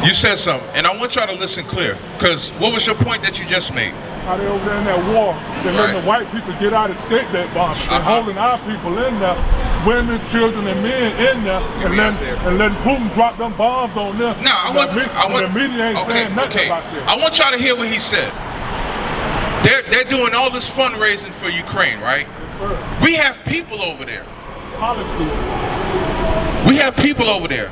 You said something, and I want y'all to listen clear, because what was your point that you just made? How they over there in that war, they're letting the white people get out and escape that bomb. They're holding our people in there, women, children, and men in there, and letting Putin drop them bombs on them. Now, the media ain't saying nothing about this. I want y'all to hear what he said. They're doing all this fundraising for Ukraine, right? Yes, sir. We have people over there. College students. We have people over there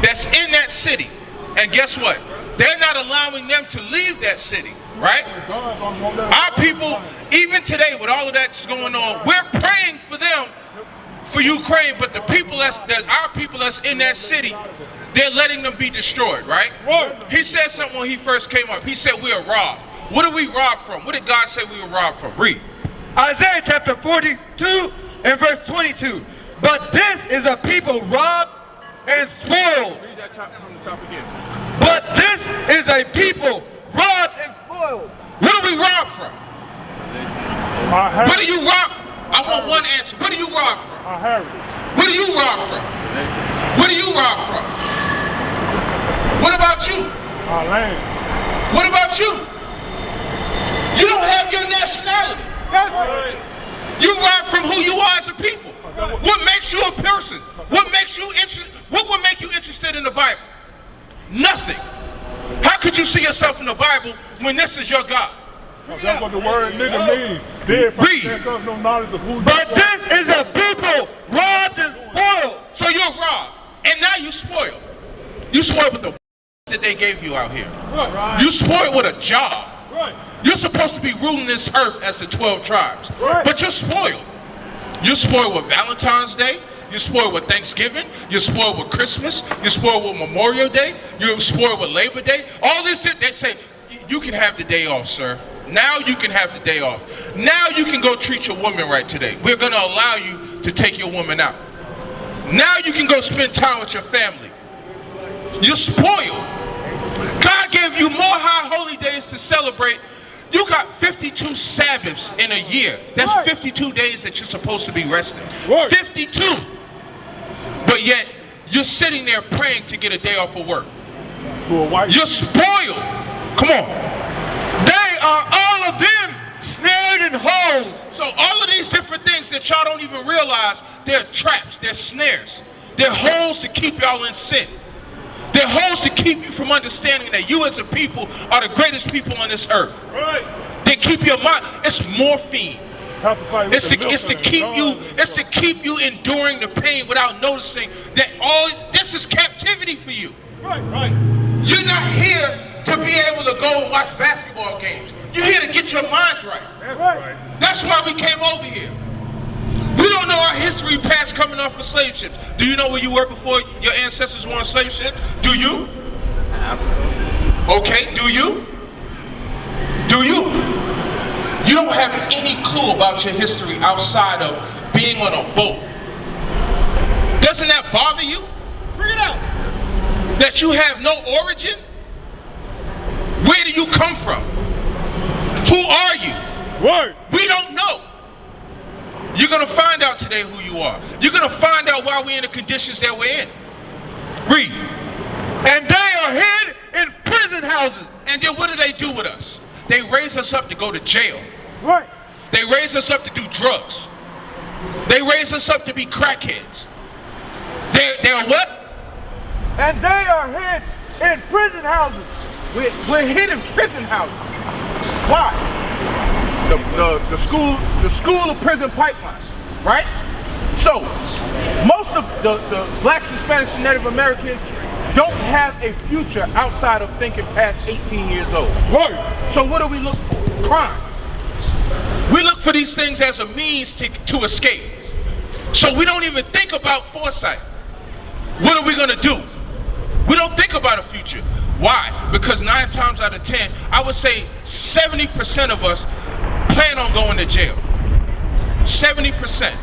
that's in that city, and guess what? They're not allowing them to leave that city, right? Our people, even today with all of that's going on, we're praying for them, for Ukraine, but the people our people that's in that city, they're letting them be destroyed, right? He said something when he first came up. He said we are robbed. What are we robbed from? What did God say we were robbed from? Read. Isaiah chapter 42 and verse 22. But this is a people robbed and spoiled. Read that from the top again. But this is a people robbed and spoiled. What are we robbed from? What are you robbed? I want one answer. What are you robbed from? What are you robbed from? What are you robbed from? What about you? Our land. What about you? You don't have your nationality. That's right. You robbed from who you are as a people. What makes you a person? What makes you what would make you interested in the Bible? Nothing. How could you see yourself in the Bible when this is your God? That's what the word nigga means. Read. No knowledge of who. But this is a people robbed and spoiled. So you're robbed, and now you spoiled. You spoiled with the that they gave you out here. Right. You spoiled with a job. Right. You're supposed to be ruling this earth as the 12 tribes, but you're spoiled. You're spoiled with Valentine's Day. You're spoiled with Thanksgiving. You're spoiled with Christmas. You're spoiled with Memorial Day. You're spoiled with Labor Day. All this, they say, you can have the day off, sir. Now you can have the day off. Now you can go treat your woman right today. We're going to allow you to take your woman out. Now you can go spend time with your family. You're spoiled. God gave you more high holy days to celebrate. You got 52 Sabbaths in a year. That's 52 days that you're supposed to be resting. 52. But yet, you're sitting there praying to get a day off of work. You're spoiled. Come on. They are all of them snared in holes. So all of these different things that y'all don't even realize, they're traps, they're snares. They're holes to keep y'all in sin. They're holes to keep you from understanding that you as a people are the greatest people on this earth. They keep your mind. It's morphine. It's to keep you enduring the pain without noticing that all this is captivity for you. You're not here to be able to go and watch basketball games. You're here to get your minds right. That's why we came over here. We don't know our history past coming off of slave ships. Do you know where you were before your ancestors were on slave ships? Do you? Okay, do you? Do you? You don't have any clue about your history outside of being on a boat. Doesn't that bother you? Bring it out. That you have no origin? Where do you come from? Who are you? We don't know. You're going to find out today who you are. You're going to find out why we're in the conditions that we're in. Read. And they are hid in prison houses. And then what do they do with us? They raise us up to go to jail. They raise us up to do drugs. They raise us up to be crackheads. They're what? And they are hid in prison houses. We're hid in prison houses. Why? The school of prison pipeline, right? So most of the blacks, Hispanics, and Native Americans don't have a future outside of thinking past 18 years old. So what do we look for? Crime. We look for these things as a means to escape. So we don't even think about foresight. What are we gonna do? We don't think about a future. Why? Because 9 times out of 10, I would say 70% of us plan on going to jail. 70%.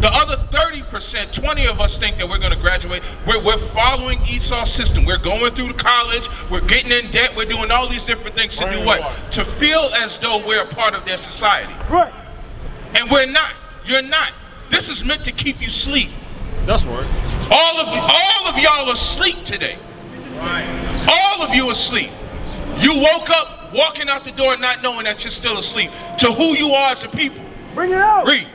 The other 30%, 20 of us think that we're going to graduate. We're following Esau's system. We're going through college. We're getting in debt. We're doing all these different things to do what? To feel as though we're a part of their society. And we're not. You're not. This is meant to keep you asleep. That's right. All of y'all are asleep today. All of you asleep. You woke up walking out the door not knowing that you're still asleep. To who you are as a people. Bring it out. Read.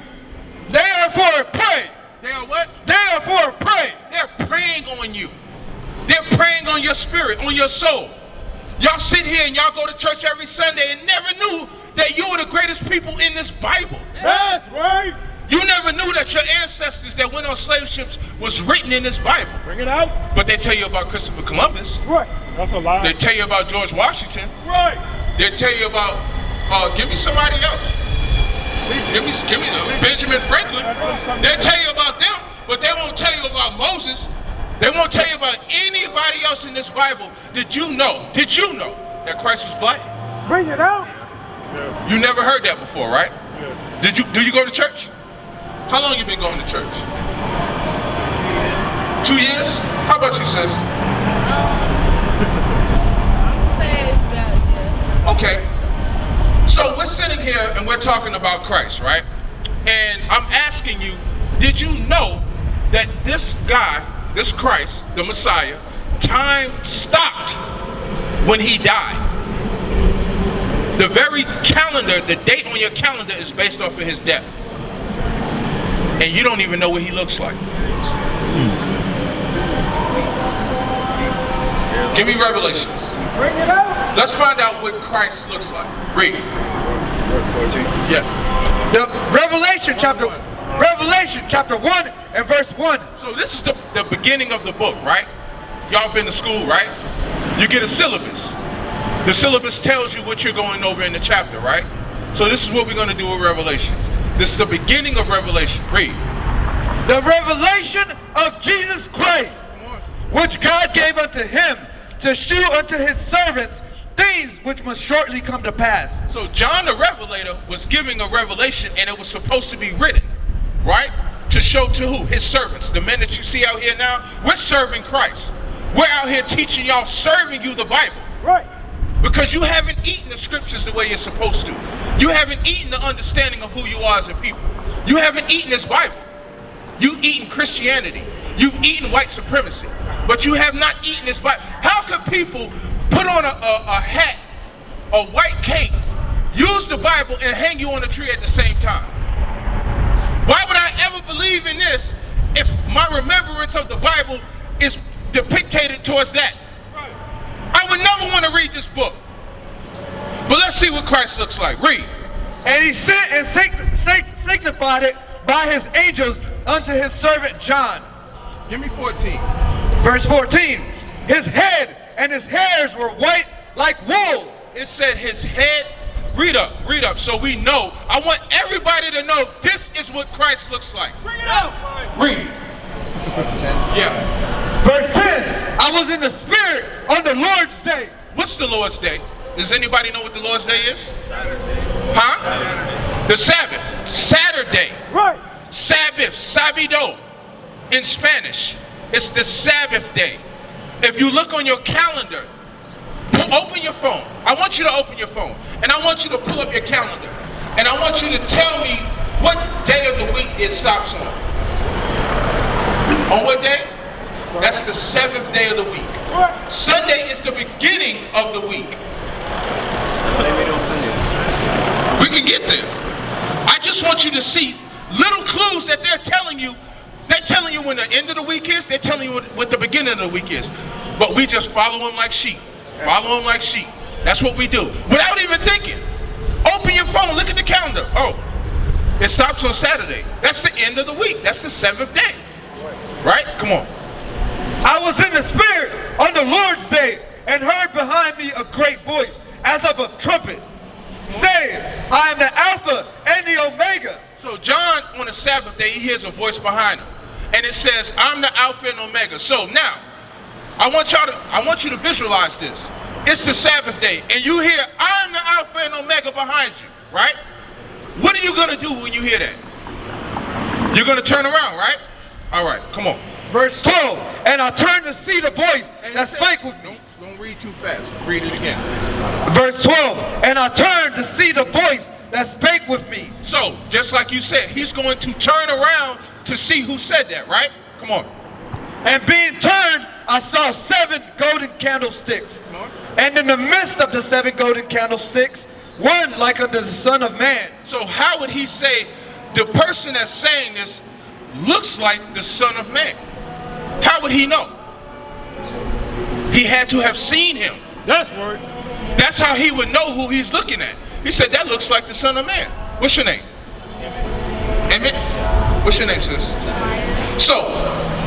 Therefore pray. They are what? Therefore pray. They're preying on you. They're preying on your spirit, on your soul. Y'all sit here and y'all go to church every Sunday and never knew that you were the greatest people in this Bible. That's right. You never knew that your ancestors that went on slave ships was written in this Bible. Bring it out. But they tell you about Christopher Columbus. Right. That's a lie. They tell you about George Washington. Right. They tell you about, give me somebody else. Give me Benjamin Franklin. They tell you about them, but they won't tell you about Moses. They won't tell you about anybody else in this Bible. Did you know that Christ was black? Bring it out. Yeah. You never heard that before, right? Yeah. Do you go to church? How long you been going to church? 2 years? How about you, sis? Okay. So we're sitting here and we're talking about Christ, right? And I'm asking you, did you know that this guy, this Christ, the Messiah, time stopped when he died? The very calendar, the date on your calendar is based off of his death. And you don't even know what he looks like. Give me Revelations. Bring it out. Let's find out what Christ looks like. Read. 14. Yes. The Revelation chapter 1 and verse 1. So this is the beginning of the book, right? Y'all been to school, right? You get a syllabus. The syllabus tells you what you're going over in the chapter, right? So this is what we're going to do with Revelations. This is the beginning of Revelation. Read. The revelation of Jesus Christ, which God gave unto him to shew unto his servants things which must shortly come to pass. So John the Revelator was giving a revelation, and it was supposed to be written, right? To show to who? His servants. The men that you see out here now, we're serving Christ. We're out here teaching y'all, serving you the Bible. Right. Because you haven't eaten the scriptures the way you're supposed to. You haven't eaten the understanding of who you are as a people. You haven't eaten this Bible. You've eaten Christianity. You've eaten white supremacy. But you have not eaten this Bible. How could people put on a hat, a white cape, use the Bible, and hang you on a tree at the same time? Why would I ever believe in this if my remembrance of the Bible is depicted towards that? I would never want to read this book. But let's see what Christ looks like. Read. And he sent and signified it by his angels unto his servant John. Give me 14. Verse 14. His head and his hairs were white like wool. It said his head. Read up so we know. I want everybody to know this is what Christ looks like. Bring it out. Read. Yeah. Verse 10. I was in the spirit on the Lord's day. What's the Lord's day? Does anybody know what the Lord's day is? Saturday. Huh? Saturday. The Sabbath. Saturday. Right. Sabbath. Sabido. In Spanish. It's the Sabbath day. If you look on your calendar, open your phone. I want you to open your phone. And I want you to pull up your calendar. And I want you to tell me what day of the week it stops on. On what day? That's the 7th day of the week. Right. Sunday is the beginning of the week. We can get there. I just want you to see little clues that they're telling you. They're telling you when the end of the week is. They're telling you what the beginning of the week is. But we just follow them like sheep. Follow them like sheep. That's what we do. Without even thinking. Open your phone. Look at the calendar. Oh, it stops on Saturday. That's the end of the week. That's the 7th day. Right? Come on. I was in the spirit on the Lord's day and heard behind me a great voice as of a trumpet saying, I am the Alpha and the Omega. So John on the Sabbath day, he hears a voice behind him. And it says, I'm the Alpha and Omega. So now, I want you to visualize this. It's the Sabbath day, and you hear, I'm the Alpha and Omega behind you, right? What are you going to do when you hear that? You're going to turn around, right? All right, come on. Verse 12, and I turned to see the voice that spake with me. Don't read too fast. Read it again. Verse 12, and I turned to see the voice that spake with me. So, just like you said, he's going to turn around to see who said that, right? Come on. And being turned, I saw 7 golden candlesticks, and in the midst of the 7 golden candlesticks, one like unto the Son of Man. So how would he say the person that's saying this looks like the Son of Man? How would he know? He had to have seen him. That's right. That's how he would know who he's looking at. He said, that looks like the Son of Man. What's your name? Emmett? What's your name, sis? So,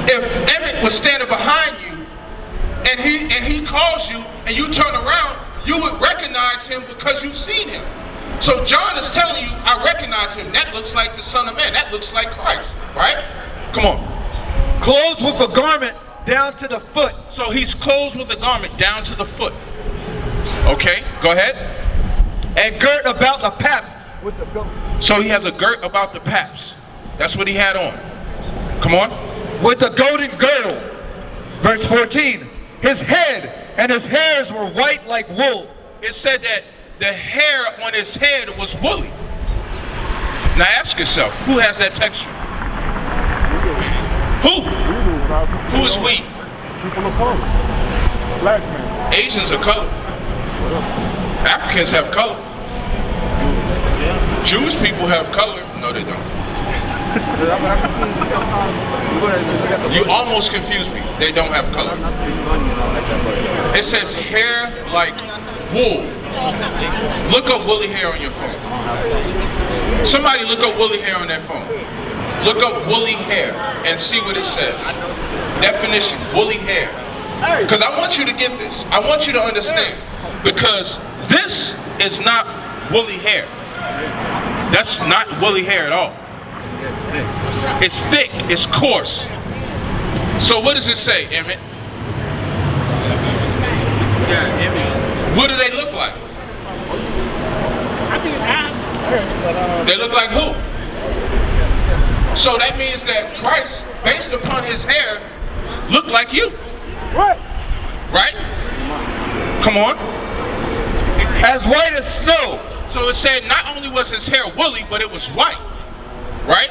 if Emmett was standing behind you and he calls you and you turn around, you would recognize him because you've seen him. So John is telling you, I recognize him. That looks like the Son of Man. That looks like Christ, right? Come on. Clothed with a garment down to the foot. So he's clothed with a garment down to the foot. Okay, go ahead. And girt about the paps with the goat. So he has a girt about the paps. That's what he had on. Come on. With a golden girdle. Verse 14. His head and his hairs were white like wool. It said that the hair on his head was woolly. Now ask yourself, who has that texture? Who? Who is we? People of color. Black men. Asians are colored. Africans have color. Jewish people have color. No, they don't. You almost confused me. They don't have color. It says hair like wool. Look up woolly hair on your phone. Somebody look up woolly hair on their phone. Look up woolly hair and see what it says. Definition, woolly hair. Because I want you to get this. I want you to understand. Because this is not woolly hair. That's not woolly hair at all. It's thick, it's coarse. So what does it say, Emmett? What do they look like? They look like who? So that means that Christ, based upon his hair, looked like you. Right. Right? Come on. As white as snow. So it said not only was his hair woolly, but it was white. Right?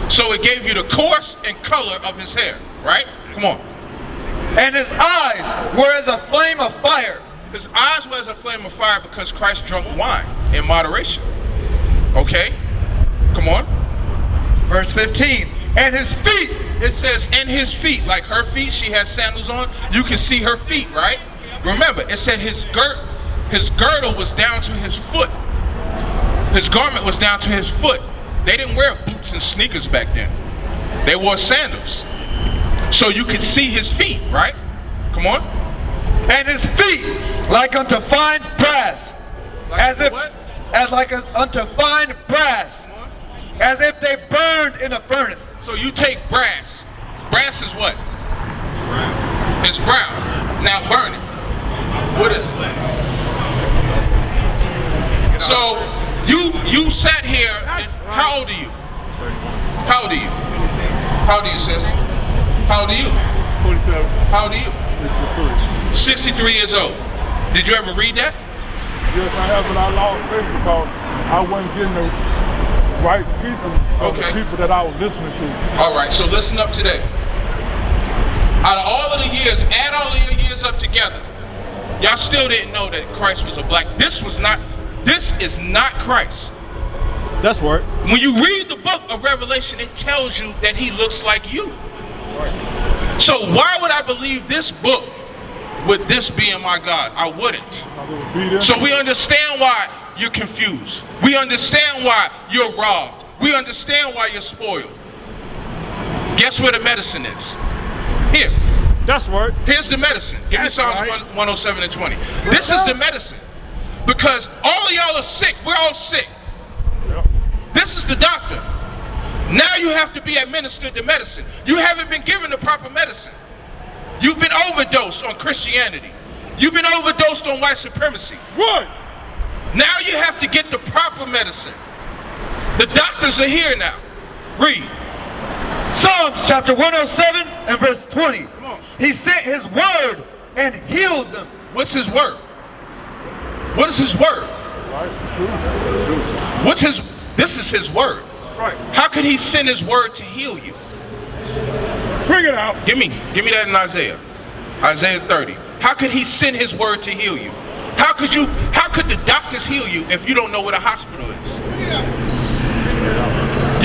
So it gave you the course and color of his hair. Right? Come on. And his eyes were as a flame of fire. His eyes were as a flame of fire because Christ drunk wine in moderation. Okay? Come on. Verse 15. And his feet. It says, and his feet. Like her feet, she has sandals on. You can see her feet, right? Remember, it said his girdle was down to his foot. His garment was down to his foot. They didn't wear boots and sneakers back then. They wore sandals. So you could see his feet, right? Come on. And his feet like unto fine brass. Like as if what? As like unto fine brass. As if they burned in a furnace. So you take brass. Brass is what? Brown. It's brown. Now burn it. What is it? So you sat here. How old are you? How old are you? How old are you, sis? How old are you? 47. How old are you? 63 years old. Did you ever read that? Yes, I have, but I lost faith because I wasn't getting the right teaching of the people that I was listening to. All right, so listen up today. Out of all of the years, add all of your years up together. Y'all still didn't know that Christ was a black. This is not Christ. That's right. When you read the book of Revelation, it tells you that he looks like you. Right. So why would I believe this book with this being my God? I wouldn't. So we understand why you're confused. We understand why you're robbed. We understand why you're spoiled. Guess where the medicine is? Here. That's right. Here's the medicine. Give me Psalms 107 and 20. This is the medicine. Because all of y'all are sick. We're all sick. Yep. This is the doctor. Now you have to be administered the medicine. You haven't been given the proper medicine. You've been overdosed on Christianity. You've been overdosed on white supremacy. What? Now you have to get the proper medicine. The doctors are here now. Read. Psalms chapter 107 and verse 20. He sent his word and healed them. What's his word? What is his word? This is his word. Right. How could he send his word to heal you? Bring it out. Give me that in Isaiah. Isaiah 30. How could he send his word to heal you? How could the doctors heal you if you don't know what a hospital is?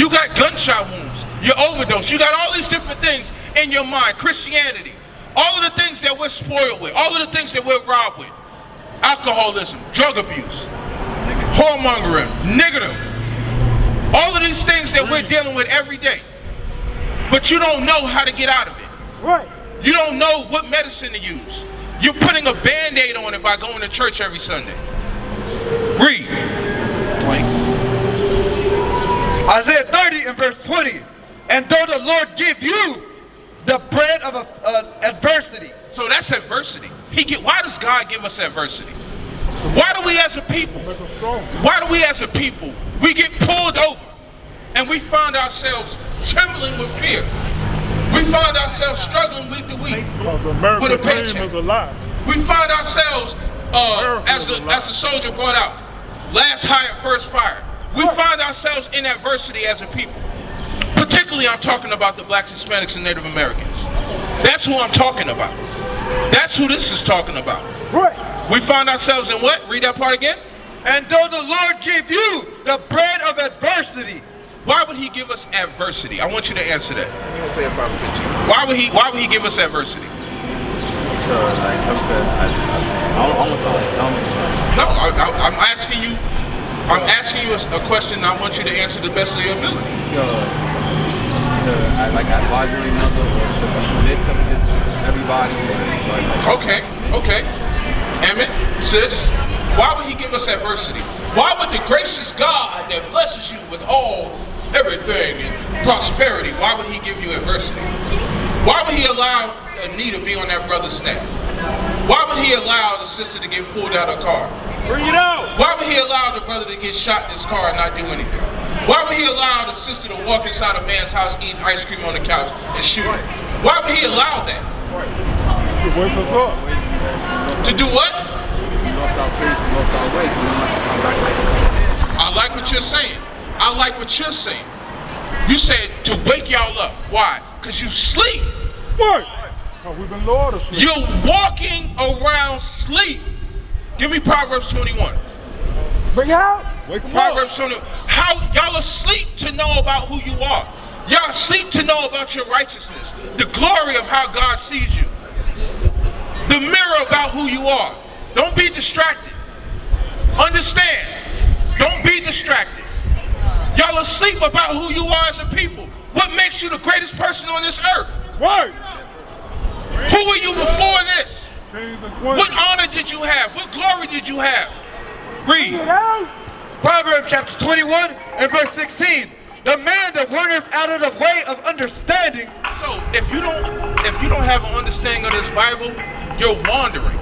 You got gunshot wounds, you overdose, you got all these different things in your mind. Christianity, all of the things that we're spoiled with, all of the things that we're robbed with. Alcoholism, drug abuse, whoremongering, niggerdom. All of these things that we're dealing with every day. But you don't know how to get out of it. Right. You don't know what medicine to use. You're putting a Band-Aid on it by going to church every Sunday. Read. Isaiah 30 and verse 20. And though the Lord give you the bread of adversity. So that's adversity. Why does God give us adversity? Why do we as a people, we get pulled over and we find ourselves trembling with fear. We find ourselves struggling week to week with a paycheck. We find ourselves, as the soldier brought out, last hired, first fired. We find ourselves in adversity as a people. Particularly, I'm talking about the blacks, Hispanics, and Native Americans. That's who I'm talking about. That's who this is talking about. Right. We find ourselves in what? Read that part again. And though the Lord give you the bread of adversity. Why would he give us adversity? I want you to answer that. Why would he give us adversity? So, like, something, No, I'm asking you. I'm asking you a question. I want you to answer the best of your ability. to like advisory numbers or to commit to everybody. Okay. Emmett, sis, why would he give us adversity? Why would the gracious God that blesses you with everything and prosperity, why would he give you adversity? Why would he allow a knee to be on that brother's neck? Why would he allow the sister to get pulled out of her car? Bring it out. Why would he allow the brother to get shot in his car and not do anything? Why would he allow the sister to walk inside a man's house eating ice cream on the couch and shoot him? Why would he allow that? To wake us up. To do what? I like what you're saying. I like what you're saying. You said to wake y'all up. Why? Because you sleep. What? We've been lured to sleep. You're walking around sleep. Give me Proverbs 21. Bring it out. Wake them Proverbs up. 21. How y'all asleep to know about who you are. Y'all asleep to know about your righteousness. The glory of how God sees you. The mirror about who you are. Don't be distracted. Understand. Don't be distracted. Y'all asleep about who you are as a people. What makes you the greatest person on this earth? Right. Who were you before this? Kings and queens. What honor did you have? What glory did you have? Read. Bring it out. Proverbs chapter 21 and verse 16. The man that wandereth out of the way of understanding. So if you don't have an understanding of this Bible, you're wandering.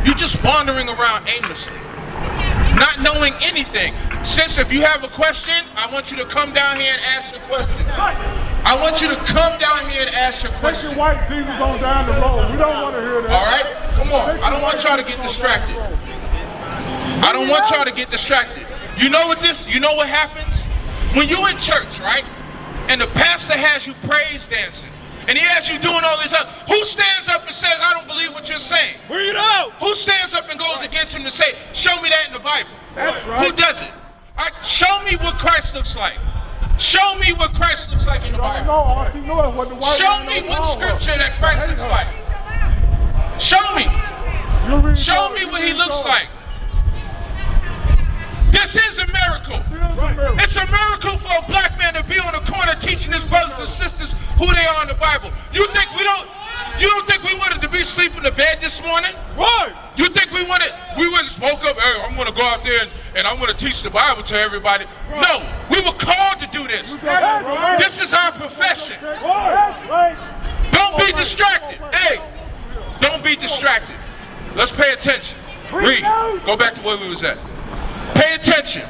You're just wandering around aimlessly, not knowing anything. Sis, if you have a question, I want you to come down here and ask your question. I want you to come down here and ask your Take question. your white Jesus on down the road. We don't want to hear that. All right? Come on. I don't want y'all to get distracted. I don't want y'all to get distracted. You know what happens? When you're in church, right? And the pastor has you praise dancing. And he has you doing all this stuff. Who stands up and says, I don't believe what you're saying? Bring it out. Who stands up and goes against him to say, show me that in the Bible? That's right. Who does it? Show me what Christ looks like. Show me what Christ looks like in the Bible. Show me what scripture that Christ looks like. Show me. Show me what he looks like. This is a miracle. It's a miracle for a black man to be on the corner teaching his brothers and sisters who they are in the Bible. You don't think we wanted to be sleeping in bed this morning? Right. You think we just woke up, hey, I'm gonna go out there and I'm gonna teach the Bible to everybody. Right. No, we were called to do this. Right. This is our profession. Right. Don't be distracted. Hey, don't be distracted. Let's pay attention. Read. Go back to where we was at. Pay attention.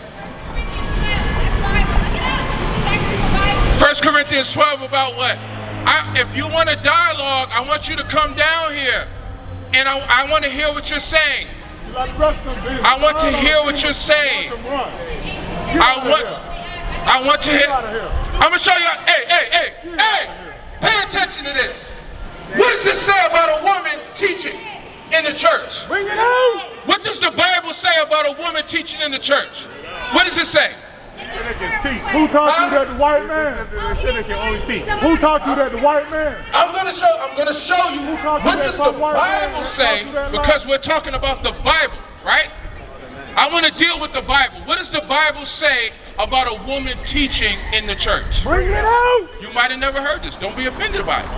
1 Corinthians 12 about what? If you want a dialogue, I want you to come down here. And I want to hear what you're saying. I want to hear what you're saying. I want to hear. I'm going to show you. Hey. Pay attention to this. What does it say about a woman teaching in the church? Bring it out. What does the Bible say about a woman teaching in the church? What does it say? Who taught you that the white man? Who taught you that the white man? I'm gonna show you what does the Bible say, because we're talking about the Bible, right? I want to deal with the Bible. What does the Bible say about a woman teaching in the church? Bring it out. You might have never heard this. Don't be offended by it.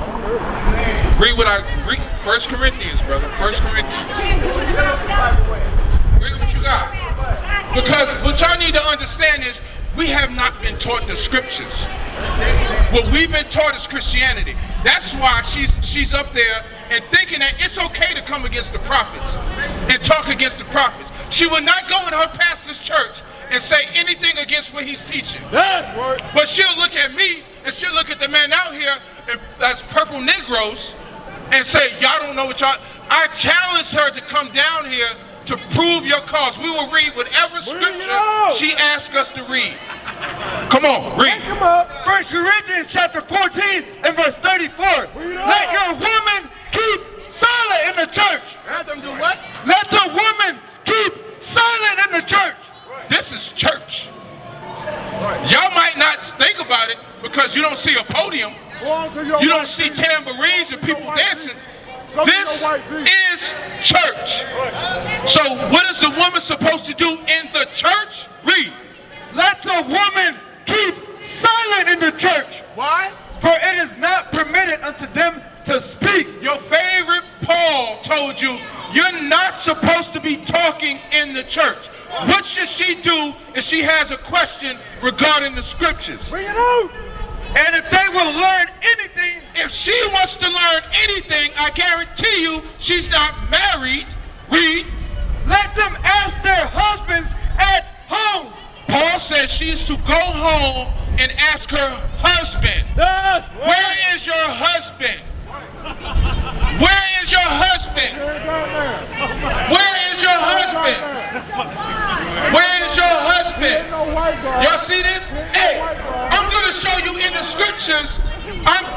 Read what I read. 1 Corinthians, brother. 1 Corinthians. Read what you got. Because what y'all need to understand is we have not been taught the scriptures. What we've been taught is Christianity. That's why she's up there and thinking that it's okay to come against the prophets and talk against the prophets. She will not go in her pastor's church and say anything against what he's teaching. That's right. But she'll look at me and she'll look at the man out here as purple Negroes and say, y'all don't know what y'all... I challenged her to come down here to prove your cause. We will read whatever scripture she asked us to read. Come on, read. Come on. 1 Corinthians chapter 14 and verse 34. Let your woman keep silent in the church. Let them do what? Let the woman keep silent in the church. This is church. Y'all might not think about it because you don't see a podium. You don't see tambourines and people dancing. This is church. So what is the woman supposed to do in the church? Read. Let the woman keep silent in the church. Why? For it is not permitted unto them to speak. Your favorite Paul told you you're not supposed to be talking in the church. What should she do if she has a question regarding the scriptures? Bring it out. And if they will learn anything, If she wants to learn anything, I guarantee you she's not married. Read. let them ask their husbands at home. Paul says she is to go home and ask her husband. That's right. Where is your husband? Where is your husband? Where is your husband? Where is your husband? Y'all see this? Hey, I'm going to show you in the scriptures.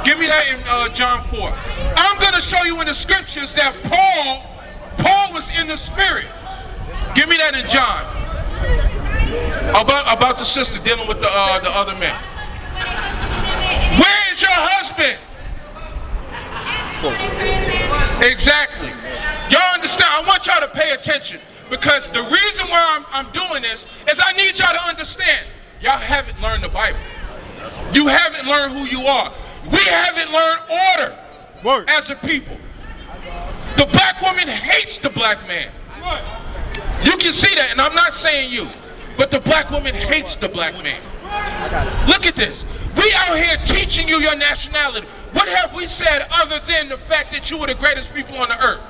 Give me that in John 4. I'm going to show you in the scriptures that Paul was in the spirit. Give me that in John. About the sister dealing with the other man. Where is your husband? Exactly. Y'all understand? I want y'all to pay attention, because the reason why I'm doing this is I need y'all to understand. Y'all haven't learned the Bible. You haven't learned who you are. We haven't learned order as a people. The black woman hates the black man. You can see that, and I'm not saying you, but the black woman hates the black man. Look at this. We out here teaching you your nationality. What have we said other than the fact that you are the greatest people on the earth?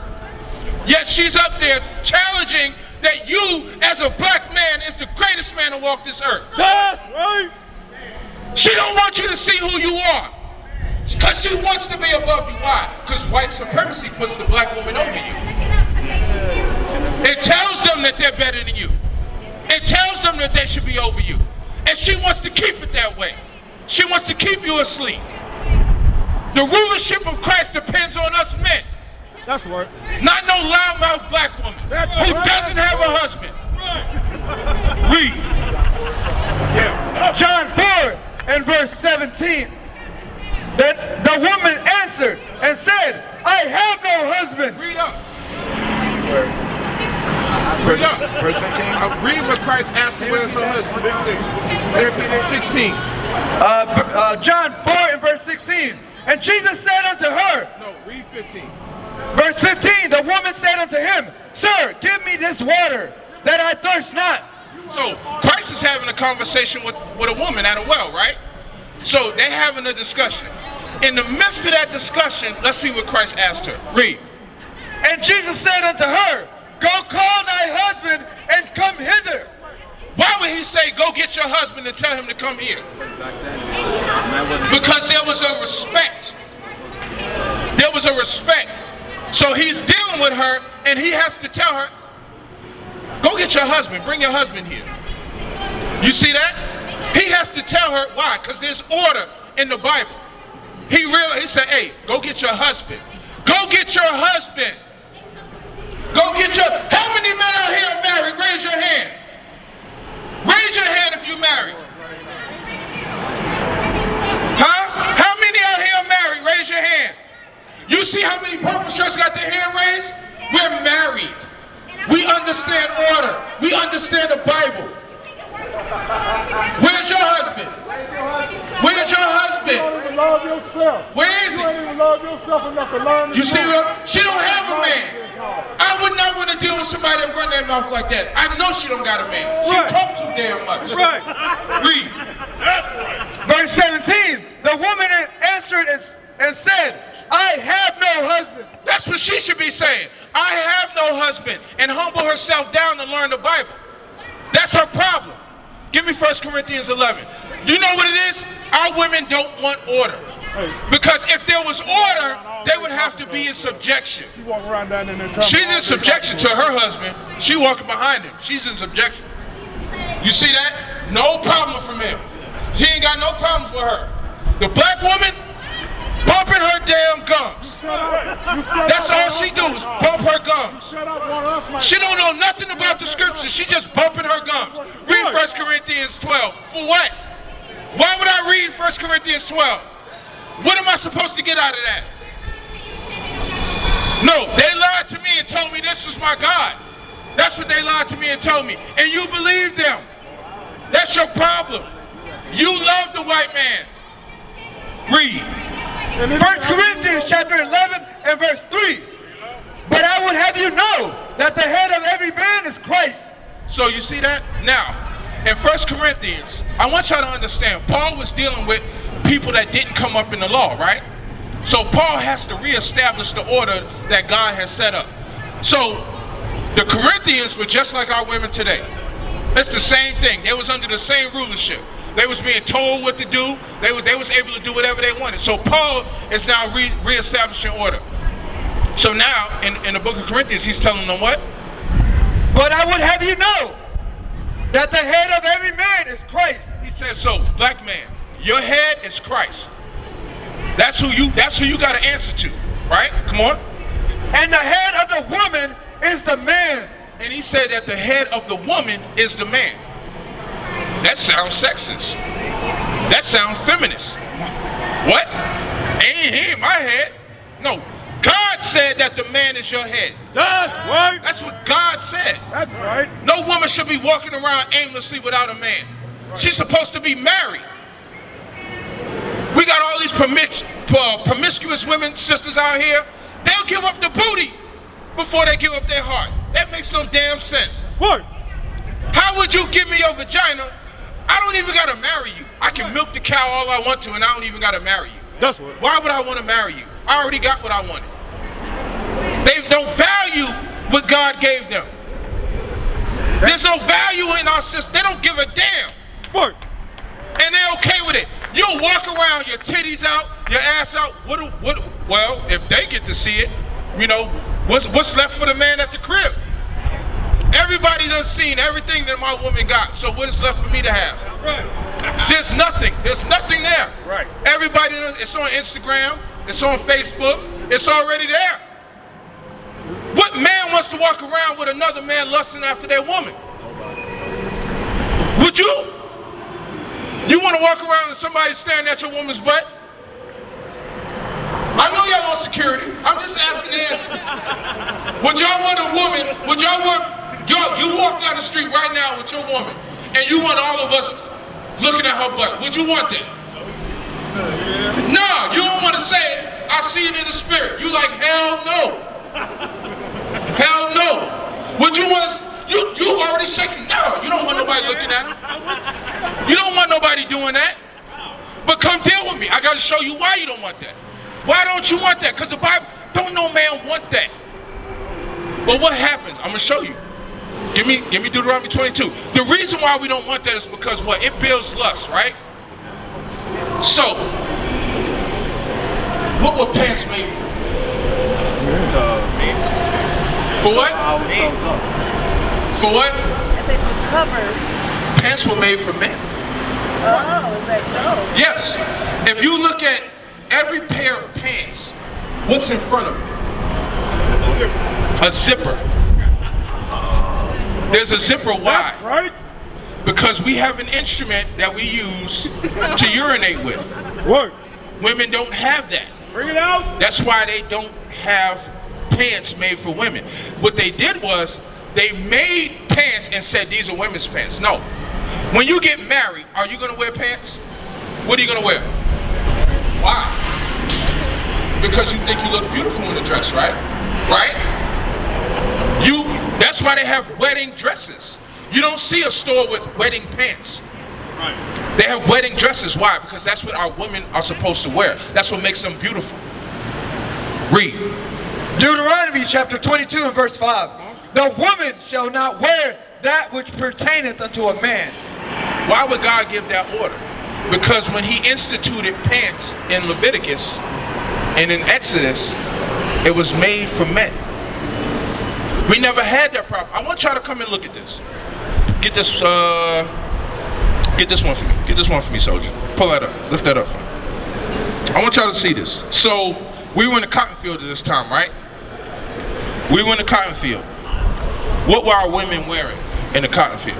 Yet she's up there challenging that you, as a black man, is the greatest man to walk this earth. That's right. She don't want you to see who you are, because she wants to be above you. Why? Because white supremacy puts the black woman over you. It tells them that they're better than you. It tells them that they should be over you. And she wants to keep it that way. She wants to keep you asleep. The rulership of Christ depends on us men. That's right. Not no loudmouth black woman who doesn't have a husband. Read. John 4 and verse 17. That the woman answered and said, I have no husband. Read up. Read up. Verse 15. Read what Christ asked her, where's her husband. 16. John 4 and verse 16. And Jesus said unto her, No, read 15. verse 15, the woman said unto him, Sir, give me this water, that I thirst not. So Christ is having a conversation with a woman at a well, right? So they're having a discussion. In the midst of that discussion, let's see what Christ asked her. Read. And Jesus said unto her, Go call thy husband and come hither. Why would he say, go get your husband and tell him to come here? Back then, man wasn't. Because there was a respect. There was a respect. So he's dealing with her, and he has to tell her, go get your husband, bring your husband here. You see that? He has to tell her, why? Because there's order in the Bible. He said, hey, go get your husband. Go get your husband. Go get your, how many men out here are married? Raise your hand. Raise your hand if you're married. Huh? How many out here are married? Raise your hand. You see how many purple shirts got their hand raised? We're married. We understand order. We understand the Bible. Where's your husband? Where's your husband? You don't even love yourself. Where is You he? don't even love yourself enough to learn to You see, do. she don't have a man. I would not want to deal with somebody that run their mouth like that. I know she don't got a man. She Right. talk too damn much. Right. Read. Verse 17, the woman answered and said, I have no husband. That's what she should be saying. I have no husband, and humble herself down to learn the Bible. That's her problem. Give me 1 Corinthians 11. You know what it is? Our women don't want order. Because if there was order, they would have to be in subjection. You walk around down in there. She's in subjection to her husband. She walking behind him. She's in subjection. You see that? No problem from him. He ain't got no problems with her. The black woman, bumping her damn gums. That's all she do is bump her gums. She don't know nothing about the scriptures. She just bumping her gums. Read 1 Corinthians 12. For what? Why would I read 1 Corinthians 12? What am I supposed to get out of that? No, they lied to me and told me this was my God. That's what they lied to me and told me. And you believe them. That's your problem. You love the white man. Read. 1 Corinthians chapter 11 and verse 3. But I would have you know that the head of every man is Christ. So you see that? Now, in 1 Corinthians, I want y'all to understand, Paul was dealing with people that didn't come up in the law, right? So Paul has to reestablish the order that God has set up. So the Corinthians were just like our women today. It's the same thing. They was under the same rulership. They was being told what to do. They was able to do whatever they wanted. So Paul is now reestablishing order. So now, in the book of Corinthians, he's telling them what? But I would have you know that the head of every man is Christ. He says, so, black man, your head is Christ. That's who you got to answer to, right? Come on. And the head of the woman is the man. And he said that the head of the woman is the man. That sounds sexist. That sounds feminist. What? Ain't my head. No. God said that the man is your head. That's right. That's what God said. That's right. No woman should be walking around aimlessly without a man. She's supposed to be married. We got all these promiscuous women, sisters out here. They'll give up the booty before they give up their heart. That makes no damn sense. What? How would you give me your vagina? I don't even gotta marry you. I can milk the cow all I want to and I don't even gotta marry you. That's what. Why would I want to marry you? I already got what I wanted. They don't value what God gave them. There's no value in our system. They don't give a damn. What? And they're okay with it. You'll walk around, your titties out, your ass out. Well, if they get to see it, you know, what's left for the man at the crib? Everybody done seen everything that my woman got. So what is left for me to have? Right. There's nothing. There's nothing there. Right. Everybody, it's on Instagram. It's on Facebook. It's already there. What man wants to walk around with another man lusting after their woman? Would you? You want to walk around and somebody staring at your woman's butt? I know y'all want security. I'm just asking the answer. Would y'all want a woman? Would y'all want? You walk down the street right now with your woman, and you want all of us looking at her butt. Would you want that? No, you don't want to say it. I see it in the spirit. You like, hell no. Hell no. Would you want? You already shaking. No, you don't want nobody looking at it. You don't want nobody doing that. But come deal with me. I got to show you why you don't want that. Why don't you want that? Because the Bible, don't no man want that. But what happens? I'm going to show you. Give me Deuteronomy 22. The reason why we don't want that is because what? It builds lust, right? So, what were pants made for? For what? For what? I said to cover. Pants were made for men. Oh, is that so? Yes. If you look at every pair of pants What's in front of it? A zipper. There's a zipper. Why? That's right. Because we have an instrument that we use to urinate with. Works. Women don't have that. Bring it out. That's why they don't have pants made for women. What they did was they made pants and said these are women's pants. No. When you get married, are you gonna wear pants? What are you gonna wear? Why? Because you think you look beautiful in a dress, right? Right? That's why they have wedding dresses. You don't see a store with wedding pants. Right. They have wedding dresses. Why? Because that's what our women are supposed to wear. That's what makes them beautiful. Read. Deuteronomy chapter 22 and verse 5. The woman shall not wear that which pertaineth unto a man. Why would God give that order? Because when he instituted pants in Leviticus and in Exodus, it was made for men. We never had that problem. I want y'all to come and look at this. Get this one for me. Get this one for me, soldier. Pull that up. Lift that up for me. I want y'all to see this. So, we were in the cotton field at this time, right? We were in the cotton field. What were our women wearing in the cotton field?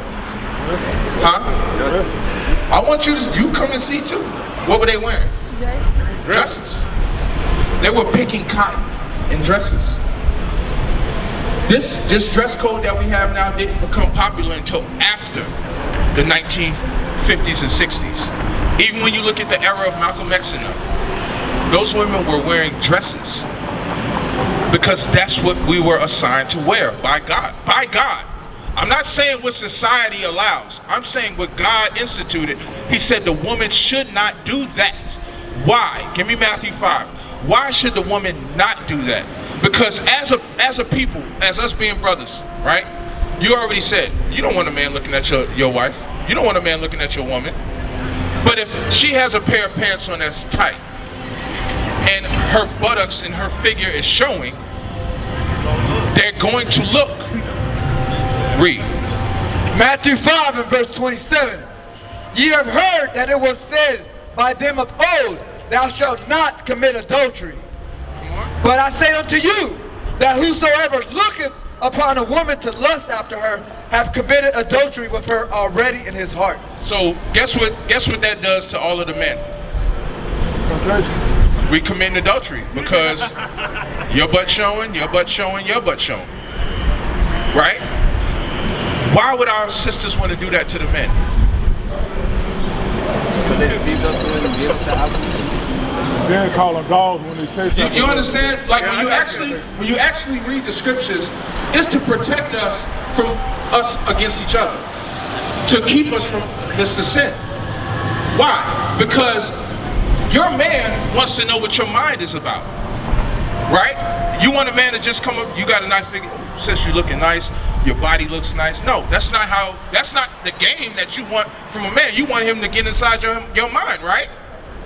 Huh? I want you come and see too. What were they wearing? Dresses. They were picking cotton in dresses. This dress code that we have now didn't become popular until after the 1950s and 60s. Even when you look at the era of Malcolm X and them, those women were wearing dresses because that's what we were assigned to wear by God. By God. I'm not saying what society allows. I'm saying what God instituted. He said the woman should not do that. Why? Give me Matthew 5. Why should the woman not do that? Because as a people, as us being brothers, right? You already said, you don't want a man looking at your wife. You don't want a man looking at your woman. But if she has a pair of pants on that's tight, and her buttocks and her figure is showing, they're going to look. Read. Matthew 5 and verse 27. Ye have heard that it was said by them of old, thou shalt not commit adultery. But I say unto you, that whosoever looketh upon a woman to lust after her, have committed adultery with her already in his heart. So guess what that does to all of the men? We commit adultery because your butt showing, your butt showing, your butt showing. Right? Why would our sisters want to do that to the men? So they see us when they give us the alcohol. Then call them dogs when they taste that. You understand? Like when you actually read the scriptures, it's to protect us from us against each other, to keep us from Mr. Sin. Why? Because your man wants to know what your mind is about, right? You want a man to just come up, you got a nice figure, oh, sis, you looking nice, your body looks nice. No, that's not the game that you want from a man. You want him to get inside your mind, right?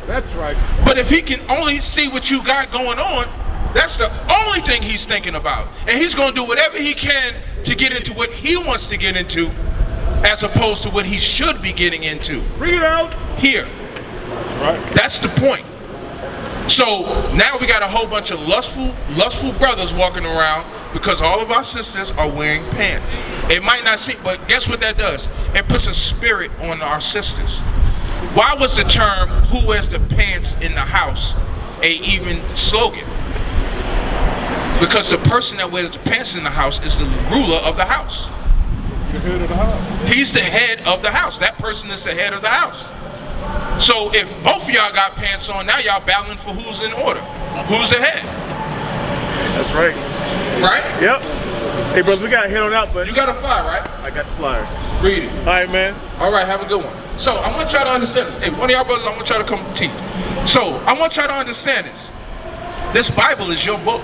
That's right. But if he can only see what you got going on, that's the only thing he's thinking about. And he's going to do whatever he can to get into what he wants to get into, as opposed to what he should be getting into. Bring it out. Here. Right. That's the point. So now we got a whole bunch of lustful brothers walking around because all of our sisters are wearing pants. It might not seem, but guess what that does? It puts a spirit on our sisters. Why was the term "who wears the pants in the house" a even slogan? Because the person that wears the pants in the house is the ruler of the house. The head of the house. He's the head of the house. That person is the head of the house. So if both of y'all got pants on, now y'all battling for who's in order. Who's the head? That's right. Right? Yep. Hey, brother, we got to hit on that, but You got a flyer, right? I got the flyer. Read it. All right, man. All right, have a good one. So I want y'all to understand this. Hey, one of y'all brothers, I want y'all to come teach. So I want y'all to understand this. This Bible is your book.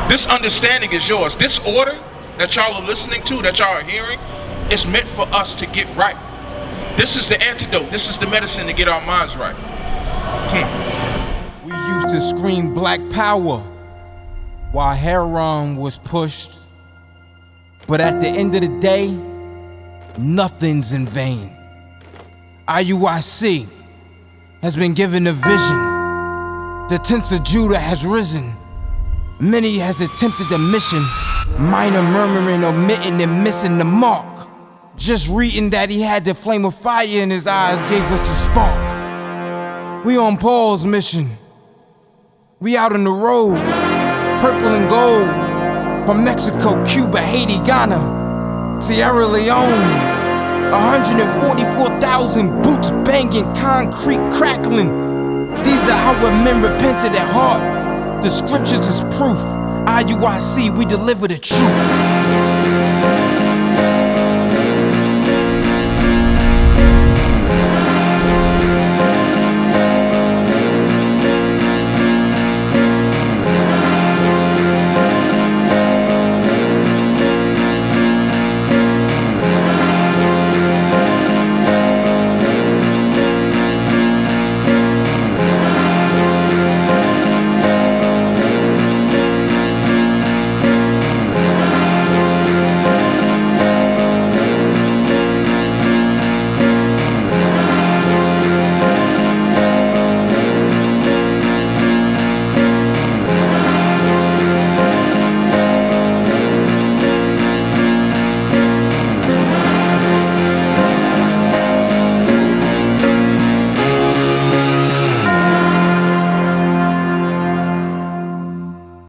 This understanding is yours. This order that y'all are listening to, that y'all are hearing, is meant for us to get right. This is the antidote. This is the medicine to get our minds right. Come on. We used to scream black power while Heron was pushed. But at the end of the day, nothing's in vain. IUIC has been given a vision The tents of Judah has risen. Many has attempted the mission. Minor murmuring, omitting, and missing the mark. Just reading that he had the flame of fire in his eyes gave us the spark. We on Paul's mission. We out on the road, purple and gold. From Mexico, Cuba, Haiti, Ghana, Sierra Leone. 144,000 boots banging, concrete crackling. These are our men repented at heart. The scriptures is proof. IUIC, we deliver the truth.